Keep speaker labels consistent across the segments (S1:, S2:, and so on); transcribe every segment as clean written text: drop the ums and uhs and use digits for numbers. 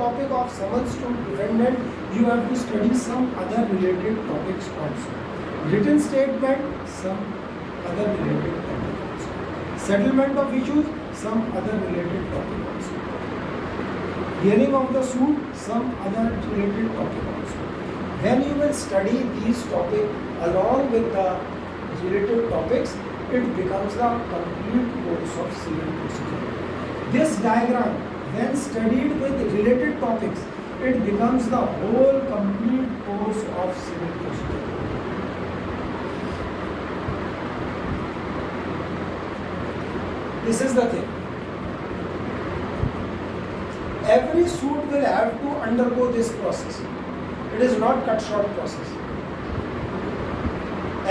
S1: topic of summons to defendant, you have to study some other related topics also. Written statement, some other related topic also. Settlement of issues, some other related topic also. Hearing of the suit, some other related topic also. When you will study these topics along with the related topics, it becomes the complete course of civil procedure. This diagram, when studied with related topics, it becomes the whole complete course of civil procedure. This is the thing. Every suit will have to undergo this process. It is not cut short process.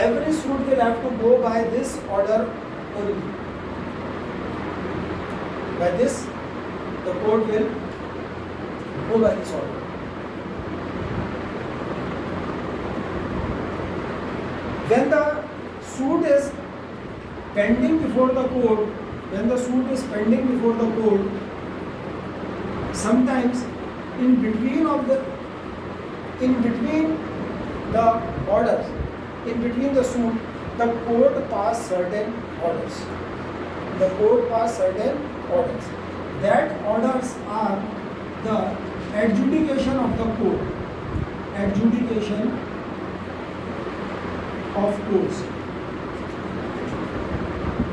S1: Every suit will have to go by this order only. By this, the court will go by this order. When the suit is pending before the court, sometimes in between the suit, the court pass certain orders. That orders are the adjudication of the court, adjudication of courts.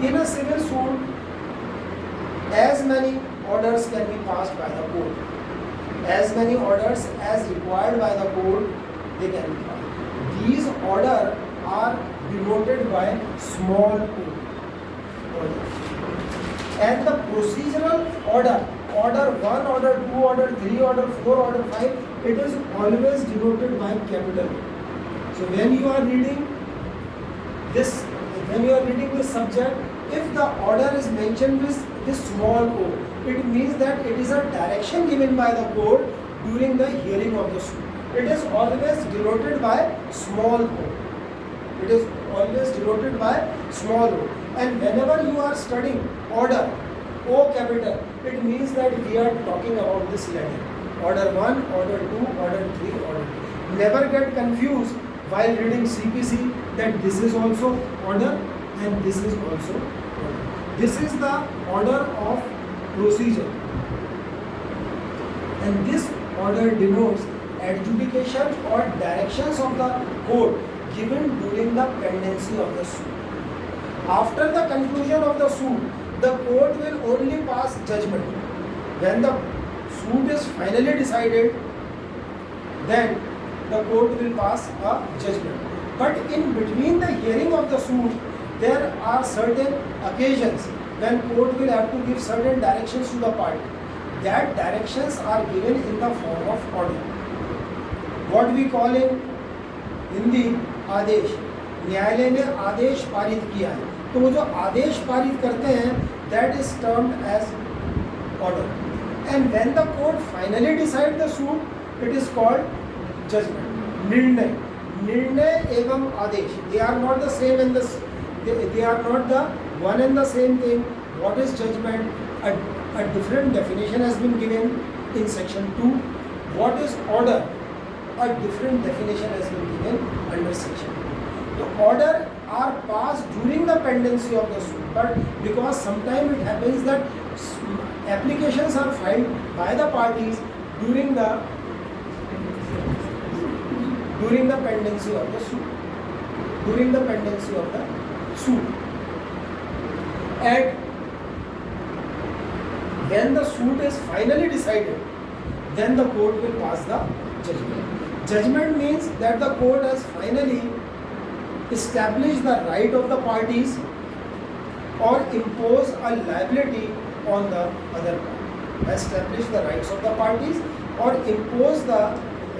S1: In a civil suit, as many orders can be passed by the court. As many orders as required by the court, they can be passed. These orders are denoted by small o. And the procedural order, order 1, order 2, order 3, order 4, order 5, it is always denoted by capital O. So when you are reading this subject, if the order is mentioned with this small o, it means that it is a direction given by the court during the hearing of the suit. It is always denoted by small o. And whenever you are studying order O capital, it means that we are talking about this letter. Order 1, order 2, order 3, order 2. Never get confused while reading CPC that this is also order and this is also order. This is the order of procedure. And this order denotes adjudication or directions of the court given during the pendency of the suit. After the conclusion of the suit, the court will only pass judgment. When the suit is finally decided, then the court will pass a judgment. But in between the hearing of the suit, there are certain occasions when court will have to give certain directions to the party. That directions are given in the form of order. What we call in Hindi आदेश, न्यायालय ने आदेश पारित किया है, तो वो जो आदेश पारित करते हैं, that is termed as order. And when the court finally decide the suit, it is called judgment. निर्णय एवं आदेश, they are not the same and they are not the one and the same thing. What is judgment? A different definition has been given in section 2. What is order? A different definition has been given under section 2. The order are passed during the pendency of the suit, but because sometimes it happens that applications are filed by the parties during the pendency of the suit. And when the suit is finally decided, then the court will pass the judgment. Judgment means that the court has finally established the right of the parties or impose a liability on the other party. Establish the rights of the parties or impose the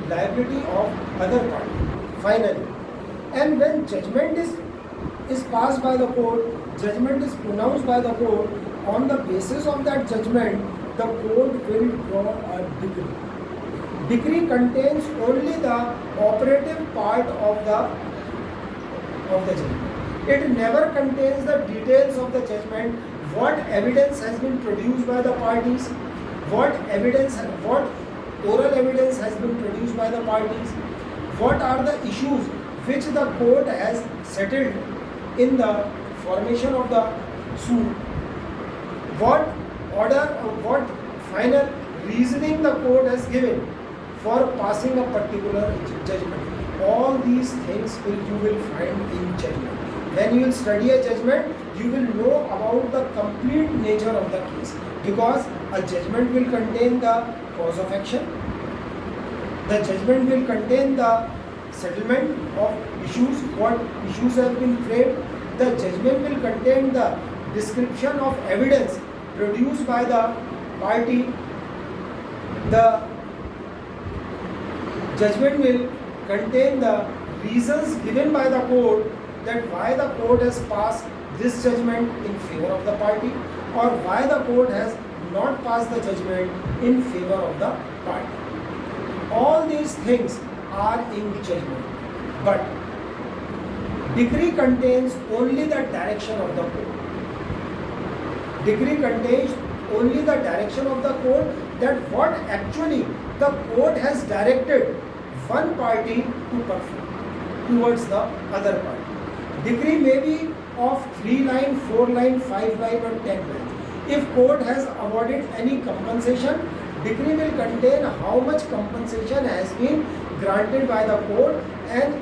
S1: liability of other party. Finally. And when judgment is passed by the court, judgment is pronounced by the court, on the basis of that judgment, the court will draw a decree. Decree contains only the operative part of the judgment. It never contains the details of the judgment, what evidence has been produced by the parties, what oral evidence has been produced by the parties, what are the issues which the court has settled in the formation of the suit, what order or what final reasoning the court has given for passing a particular judgment. All these things you will find in judgment. When you will study a judgment, you will know about the complete nature of the case, because a judgment will contain the cause of action, the judgment will contain the settlement of issues, what issues have been framed, the judgment will contain the description of evidence produced by the party, the judgment will contain the reasons given by the court that why the court has passed this judgment in favor of the party, or why the court has not passed the judgment in favor of the party. All these things are in judgment, but decree contains only the direction of the court. Decree contains only the direction of the court, that what actually the court has directed one party to perform towards the other party. Decree may be of 3 line, 4 line, 5 line or 10 line. If court has awarded any compensation, decree will contain how much compensation has been granted by the court and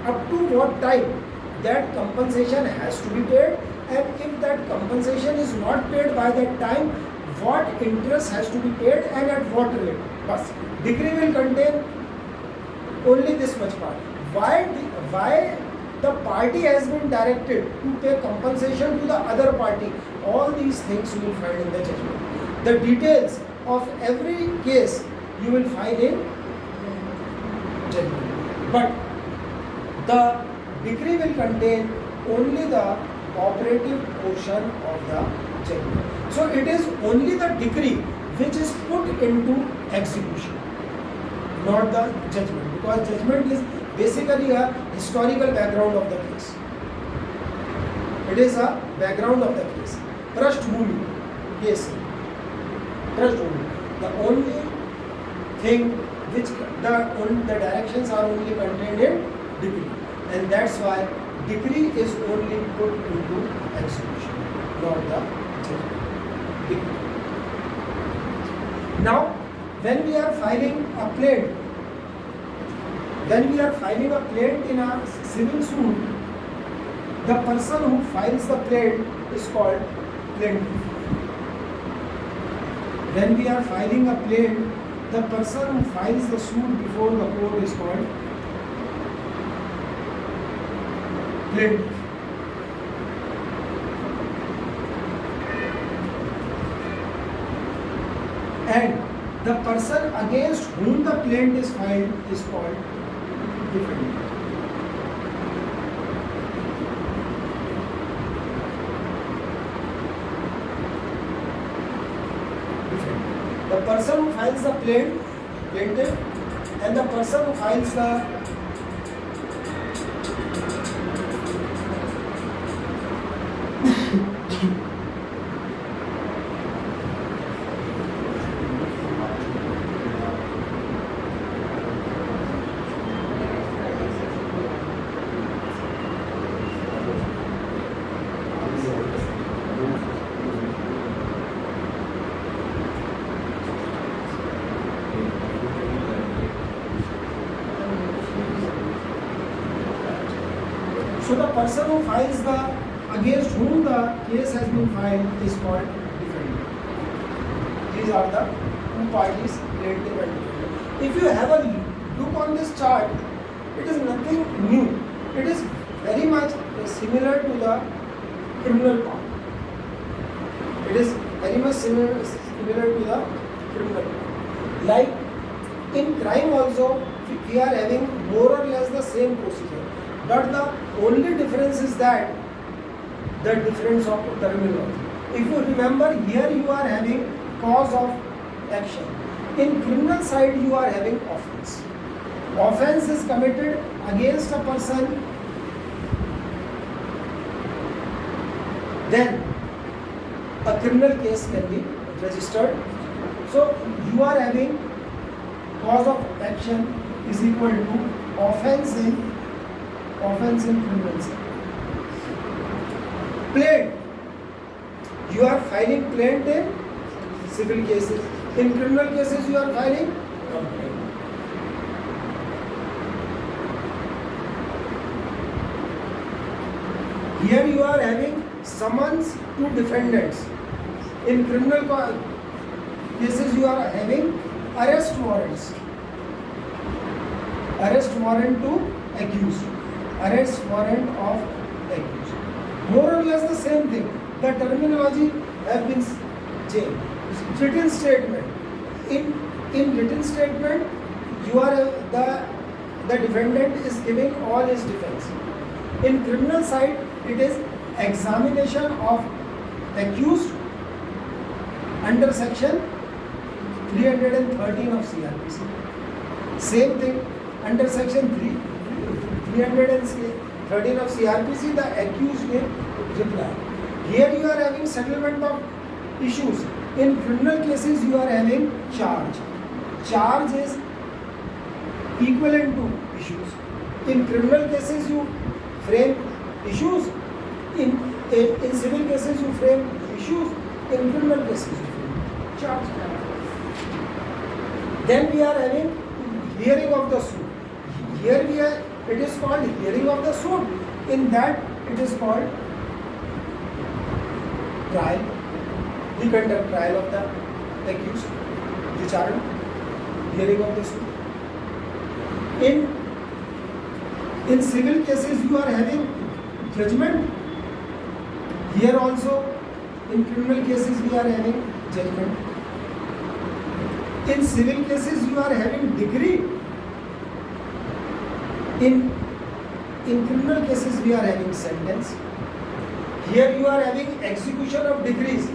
S1: up to what time that compensation has to be paid, and if that compensation is not paid by that time, what interest has to be paid and at what rate. But decree will contain only this much part. Why the party has been directed to pay compensation to the other party, all these things you will find in the judgment. The details of every case you will find in judgment. But the decree will contain only the operative portion of the judgment. So it is only the decree which is put into execution, not the judgment, because judgment is basically a historical background of the case. It is a background of the case. Prasthbhumi case. Prasthbhumi. The only thing which the directions are only contained in decree, and that's why decree is only put into execution, not the judgment. Decree. Now, when we are filing a plaint, in a civil suit, the person who files the plaint is called plaintiff. When we are filing a plaint, the person who files the suit before the court is called plaintiff. And the person against whom the plaint is filed is called defendant. The person who files the plaintiff, and the person who files the So the person who files against whom the case has been filed is called defendant. These are the two parties, plaintiff and defendant. If you have a look on this chart, it is nothing new. It is very much similar to the criminal part. It is very much similar to the criminal part. Like in crime also, we are having more or less the same procedure. But the only difference is that the difference of terminology. If you remember, here you are having cause of action. In criminal side, you are having offense. Offense is committed against a person, then a criminal case can be registered. So you are having cause of action is equal to offense in criminal side. Plaint. You are filing plaint in civil cases. In criminal cases, you are filing complaint. Here you are having summons to defendants. In criminal cases, you are having arrest warrants. Arrest warrant to accused. Arrest warrant of accused. More or less the same thing. The terminology have been changed. Written statement. In written statement, you are the defendant is giving all his defense. In criminal side, it is examination of accused under section 313 of CRPC. Same thing under section 313 of CRPC, the accused will reply. Here you are having settlement of issues. In criminal cases, you are having charge. Charge is equivalent to issues. In criminal cases, you frame issues. In civil cases, you frame issues. In criminal cases, you frame charge. Then we are having hearing of the suit. Here it is called hearing of the suit. In that, it is called trial. We conduct trial of the accused, vicharan, hearing of the suit. In civil cases, you are having judgment. Here also, in criminal cases, we are having judgment. In civil cases, you are having decree. In criminal cases, we are having sentence. Here you are having execution of decrees.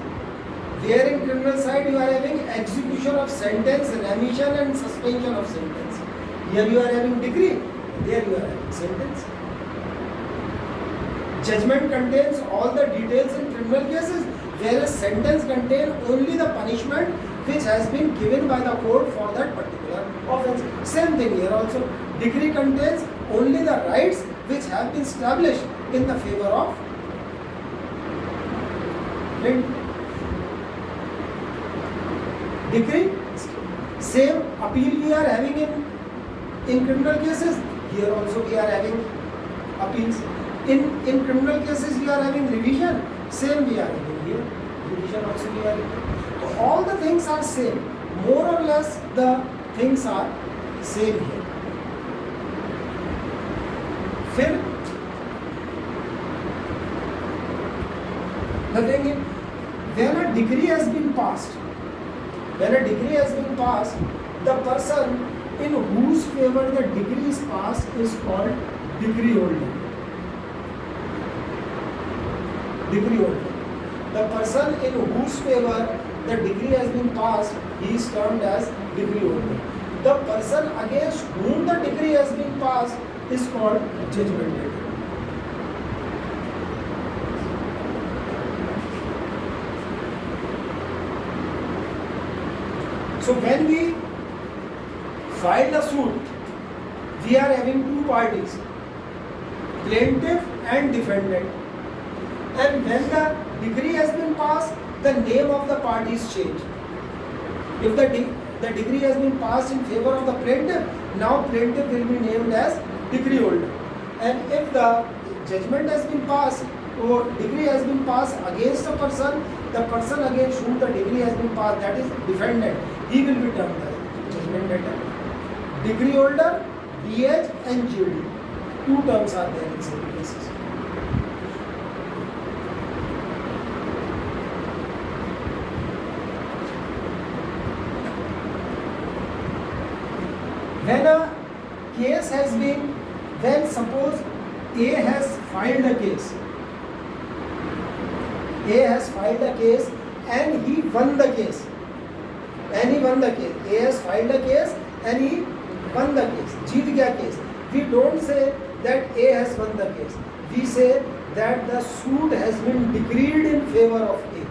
S1: There in criminal side, you are having execution of sentence, remission and suspension of sentence. Here you are having decree. There you are having sentence. Judgment contains all the details in criminal cases, whereas sentence contains only the punishment which has been given by the court for that particular offence. Same thing here also. Decree contains only the rights which have been established in the favor of plaintiff. Decree. Same appeal we are having in criminal cases. Here also we are having appeals. In criminal cases we are having revision. Same we are having here. Revision also we are having. So all the things are same. More or less the things are same here. फिर the thing is, when a decree has been passed, the person in whose favor the decree is passed is called decree holder. Decree holder. The person in whose favor the decree has been passed, he is termed as decree holder. The person against whom the decree has been passed is called judgment debtor. So when we file a suit, we are having two parties, plaintiff and defendant. And when the decree has been passed, the name of the parties change. If the decree has been passed in favor of the plaintiff, now plaintiff will be named as decree holder. And if the judgment has been passed or decree has been passed against a person, the person against whom the decree has been passed, that is defendant, he will be termed as judgment debtor. Decree holder, DH and JD. Two terms are there in civil cases. When a case has been, when suppose A has filed a case, and he won the case. A has filed a case and he won the case. जीत गया case. We don't say that A has won the case. We say that the suit has been decreed in favor of A.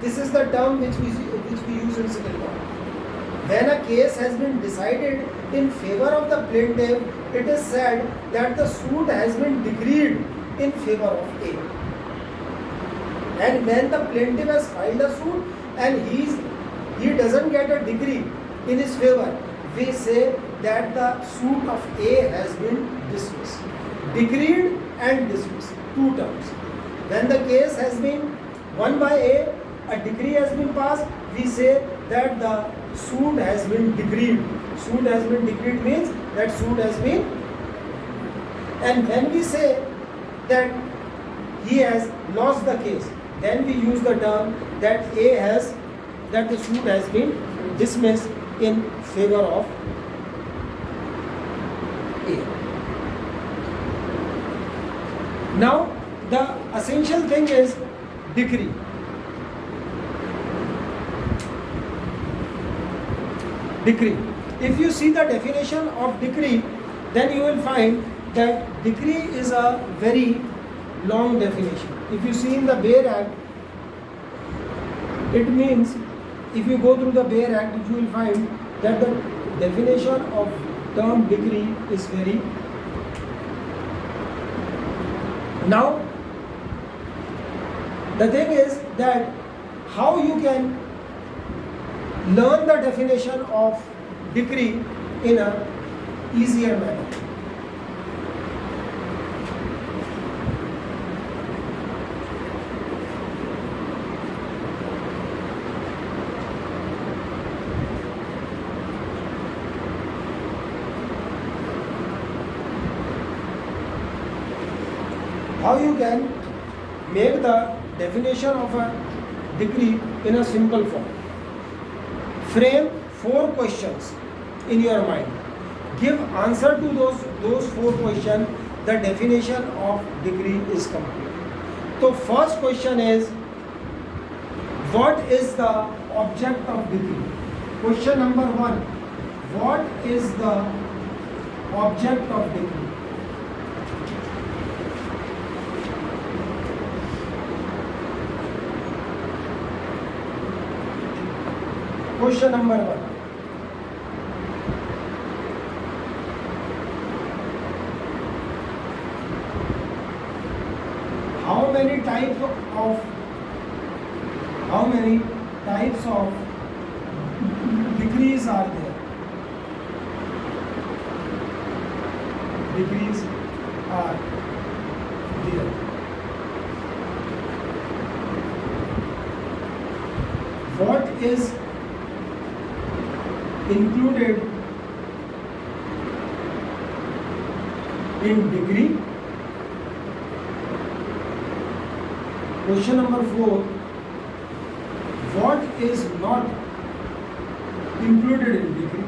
S1: This is the term which we use in civil law. When a case has been decided in favor of the plaintiff, it is said that the suit has been decreed in favor of A. And when the plaintiff has filed a suit and he doesn't get a decree in his favor, we say that the suit of A has been dismissed. Decreed and dismissed, two terms. When the case has been won by a decree has been passed, we say that the suit has been decreed. Suit has been decreed means that suit has been, and when we say that he has lost the case, then we use the term that that the suit has been dismissed in favor of A. Now, the essential thing is decree. Decree. If you see the definition of decree, then you will find that decree is a very long definition. If you see in the Bail Act, it means, if you go through the Bail Act, you will find that the definition of term decree is very. Now, the thing is that how you can learn the definition of decree in a easier manner. How you can make the definition of a decree in a simple form. Frame 4 questions in your mind. Give answer to those 4 questions. The definition of decree is complete. So first question is, what is the object of decree? Question number 1. What is the object of decree? Question number 1. How many types of decrees are there? Decrees are there. What is included in decree? Question number 4. What is not included in decree?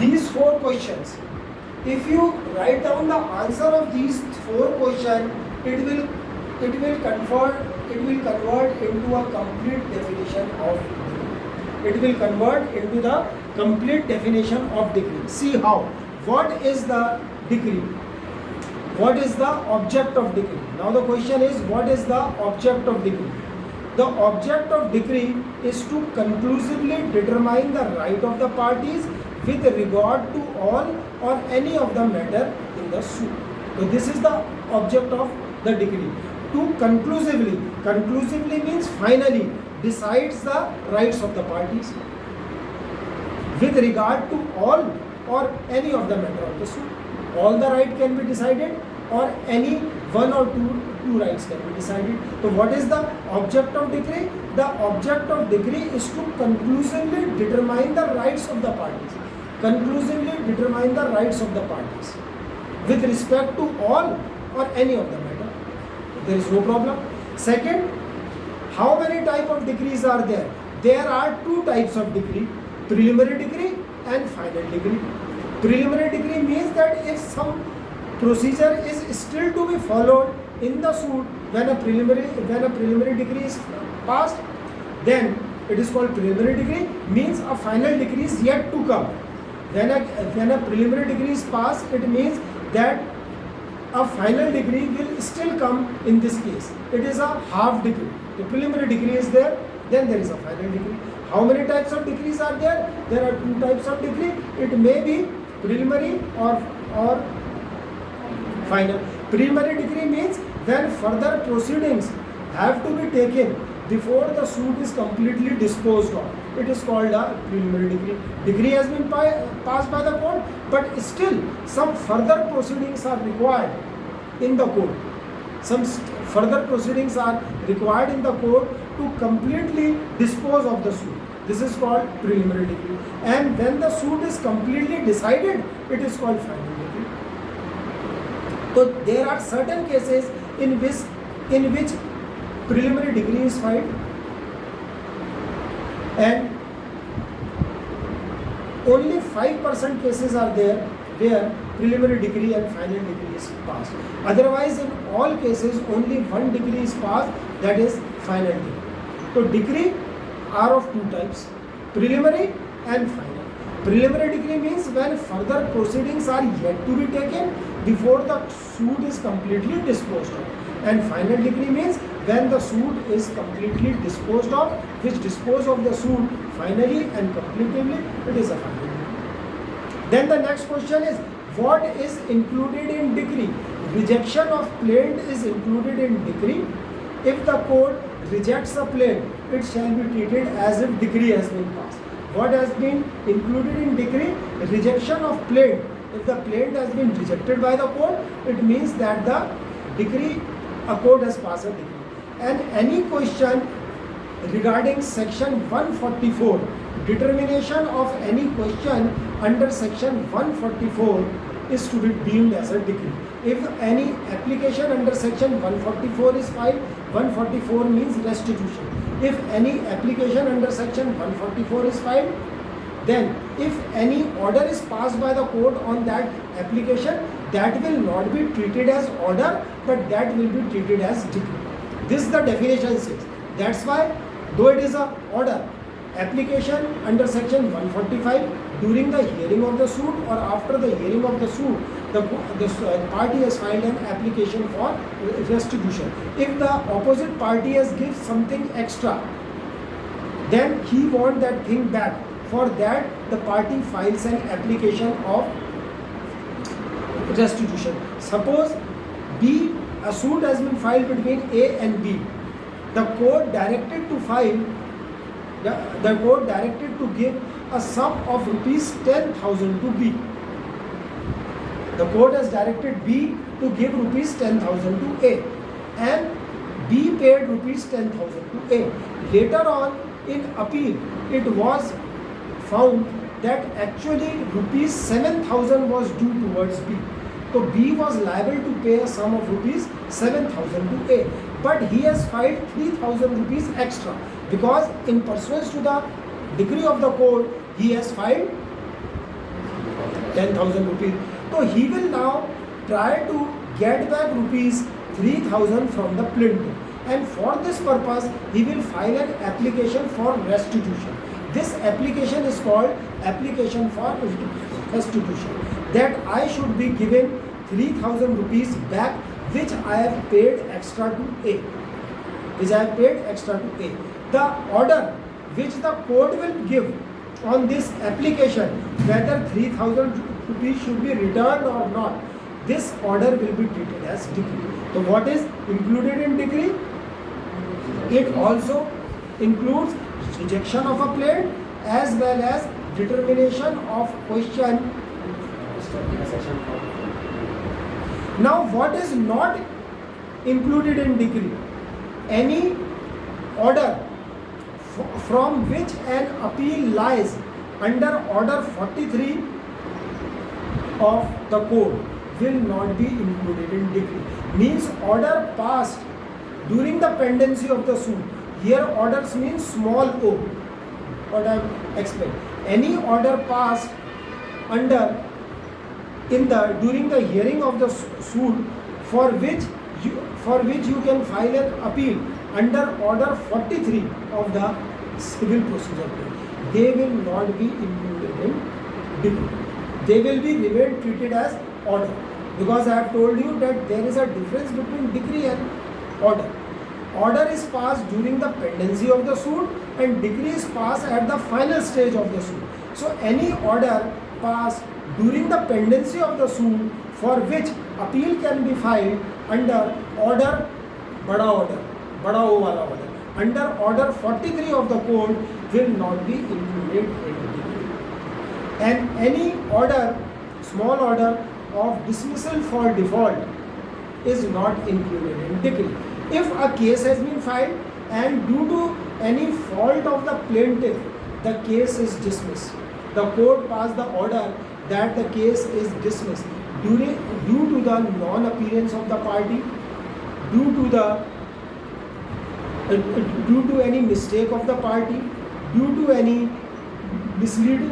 S1: These 4 questions, if you write down the answer of these 4 questions, it will convert into a complete definition of decree. It will convert into the complete definition of decree. See how. What is the decree? What is the object of decree? Now the question is, what is the object of decree? The object of decree is to conclusively determine the right of the parties with regard to all or any of the matter in the suit. So this is the object of the decree. To conclusively means finally, decides the rights of the parties with regard to all or any of the matter of the suit. All the right can be decided, or any one or two rights can be decided. So what is the object of decree? The object of decree is to conclusively determine the rights of the parties. Conclusively determine the rights of the parties with respect to all or any of the matter. There is no problem. Second, how many types of decrees are there? There are 2 types of decree: preliminary decree and final decree. Preliminary decree means that if some procedure is still to be followed in the suit, when a preliminary decree is passed, then it is called preliminary decree. Means a final decree is yet to come. When a preliminary decree is passed, it means that a final degree will still come in this case. It is a half degree. The preliminary degree is there, then there is a final degree. How many types of degrees are there? There are two types of degree. It may be preliminary or final. Preliminary degree means when further proceedings have to be taken before the suit is completely disposed of. It is called a preliminary degree. Degree has been passed by the court, but still some further proceedings are required in the court. Some further proceedings are required in the court to completely dispose of the suit. This is called preliminary degree. And when the suit is completely decided, it is called final degree. So there are certain cases in which preliminary degree is filed, and only 5% cases are there where preliminary degree and final degree is passed. Otherwise, in all cases, only one degree is passed, that is final degree. So degree are of two types, preliminary and final. Preliminary degree means when further proceedings are yet to be taken before the suit is completely disposed of. And final degree means when the suit is completely disposed of, which dispose of the suit finally and completely, it is a final degree. Then the next question is, what is included in decree? Rejection of plaint is included in decree. If the court rejects a plaint, it shall be treated as if decree has been passed. What has been included in decree? Rejection of plaint. If the plaint has been rejected by the court, it means that the decree, a court has passed a decree. And any question regarding section 144, determination of any question under section 144 is to be deemed as a decree. If any application under section 144 is filed, 144 means restitution. If any application under section 144 is filed, then if any order is passed by the court on that application, that will not be treated as order, but that will be treated as decree. This the definition says. That's why, though it is a order, application under section 145, during the hearing of the suit or after the hearing of the suit, the party has filed an application for restitution. If the opposite party has given something extra, then he wants that thing back. For that, the party files an application of restitution. Suppose B, a suit has been filed between A and B. The court directed to file, the court directed to give a sum of rupees 10,000 to B. The court has directed B to give rupees 10,000 to A, and B paid rupees 10,000 to A. Later on, in appeal, it was found that actually rupees 7,000 was due towards B. So B was liable to pay a sum of rupees 7,000 to A, but he has filed 3,000 rupees extra because in pursuance to the decree of the court, he has filed 10,000 rupees. So he will now try to get back rupees 3,000 from the plaintiff, and for this purpose, he will file an application for restitution. This application is called application for restitution. That I should be given 3,000 rupees back, which I have paid extra to A. Which I have paid extra to A. The order which the court will give on this application, whether 3,000 rupees should be returned or not, this order will be treated as decree. So what is included in decree? It also includes rejection of a plaint as well as determination of question. Now what is not included in decree? Any order from which an appeal lies under order 43 of the code will not be included in decree. Means order passed during the pendency of the suit. Here orders means small o. What I explained. Any order passed during the hearing of the suit for which you can file an appeal under order 43 of the civil procedure code, they will not be included in decree. They will be remain treated as order. because I have told you that there is a difference between decree and order. Order is passed during the pendency of the suit and decree is passed at the final stage of the suit. So any order passed during the pendency of the suit for which appeal can be filed under order, bada O wala order, under order 43 of the code will not be included in decree. And any order, small order of dismissal for default is not included in decree. If a case has been filed and due to any fault of the plaintiff, the case is dismissed, the court passed the order that the case is dismissed due to the non-appearance of the party, due to any mistake of the party, due to any misleading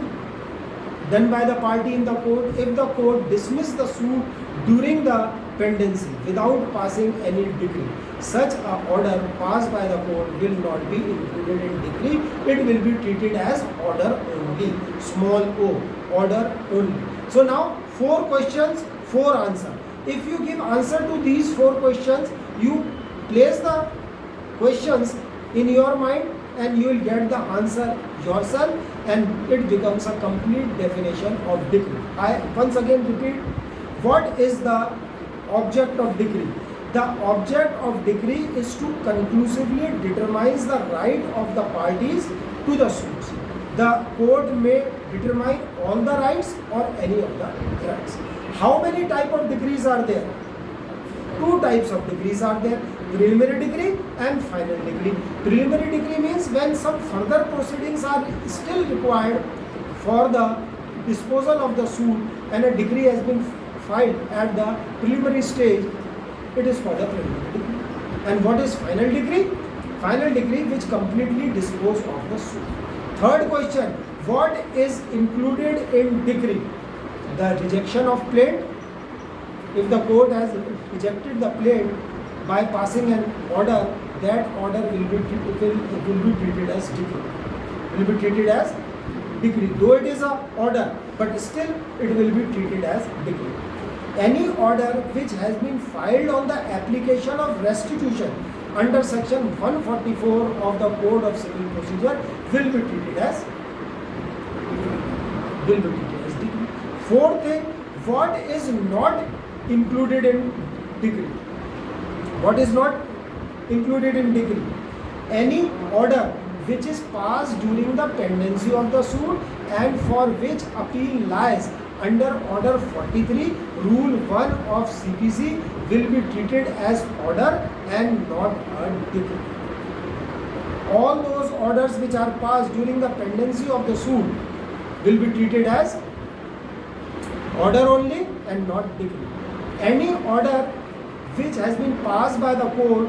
S1: done by the party in the court. If the court dismiss the suit during the pendency without passing any decree, such a order passed by the court will not be included in decree. It will be treated as order only, small o, order only. So now 4 questions, 4 answers. If you give answer to these 4 questions, you place the questions in your mind and you will get the answer yourself, and it becomes a complete definition of decree. I once again repeat, what is the object of decree? The object of decree is to conclusively determine the right of the parties to the suits. The court may determine all the rights or any of the rights. How many types of decrees are there? 2 types of decrees are there: preliminary decree and final decree. Preliminary decree means when some further proceedings are still required for the disposal of the suit and a decree has been filed at the preliminary stage, it is called a preliminary decree. And what is final decree? Final decree which completely disposes of the suit. Third question, what is included in decree? The rejection of plaint. If the court has rejected the plaint by passing an order, that order will be treated as decree. Will be treated as decree. Though it is an order, but still it will be treated as decree. Any order which has been filed on the application of restitution under section 144 of the Code of Civil Procedure will be treated as decree. Fourth thing, what is not included in decree? What is not included in decree? Any order which is passed during the pendency of the suit and for which appeal lies under order 43, rule 1 of CPC will be treated as order and not a decree. All those orders which are passed during the pendency of the suit will be treated as order only and not decree. Any order which has been passed by the court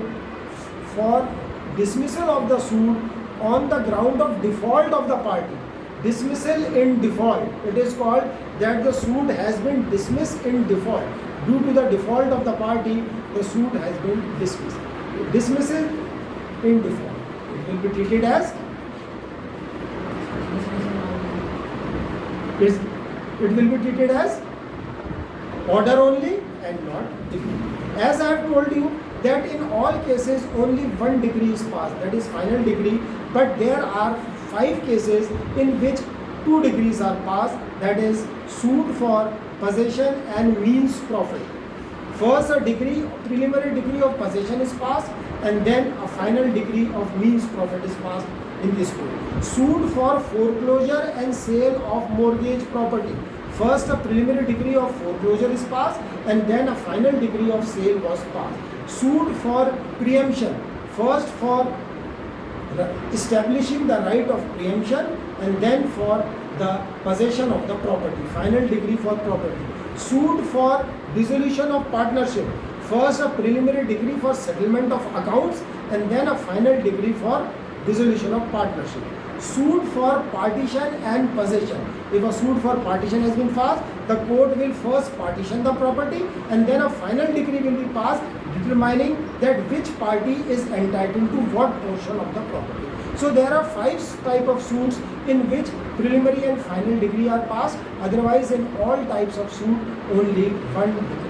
S1: for dismissal of the suit on the ground of default of the party, dismissal in default, it is called that the suit has been dismissed in default. Due to the default of the party, the suit has been dismissed. Dismissal in default, it will be treated as order only and not decree. As I have told you that in all cases only one decree is passed, that is final decree, but there are 5 cases in which 2 decrees are passed, that is suit for possession and means profit. First a preliminary decree of possession is passed and then a final decree of means profit is passed in this code. Suit for foreclosure and sale of mortgage property. First a preliminary decree of foreclosure is passed and then a final decree of sale was passed. Suit for preemption. First for establishing the right of preemption and then for the possession of the property. Final decree for property. Suit for dissolution of partnership. First a preliminary decree for settlement of accounts and then a final decree for dissolution of partnership. Suit for partition and possession. If a suit for partition has been passed, the court will first partition the property and then a final decree will be passed determining that which party is entitled to what portion of the property. So there are 5 types of suits in which preliminary and final decree are passed. Otherwise in all types of suit only one decree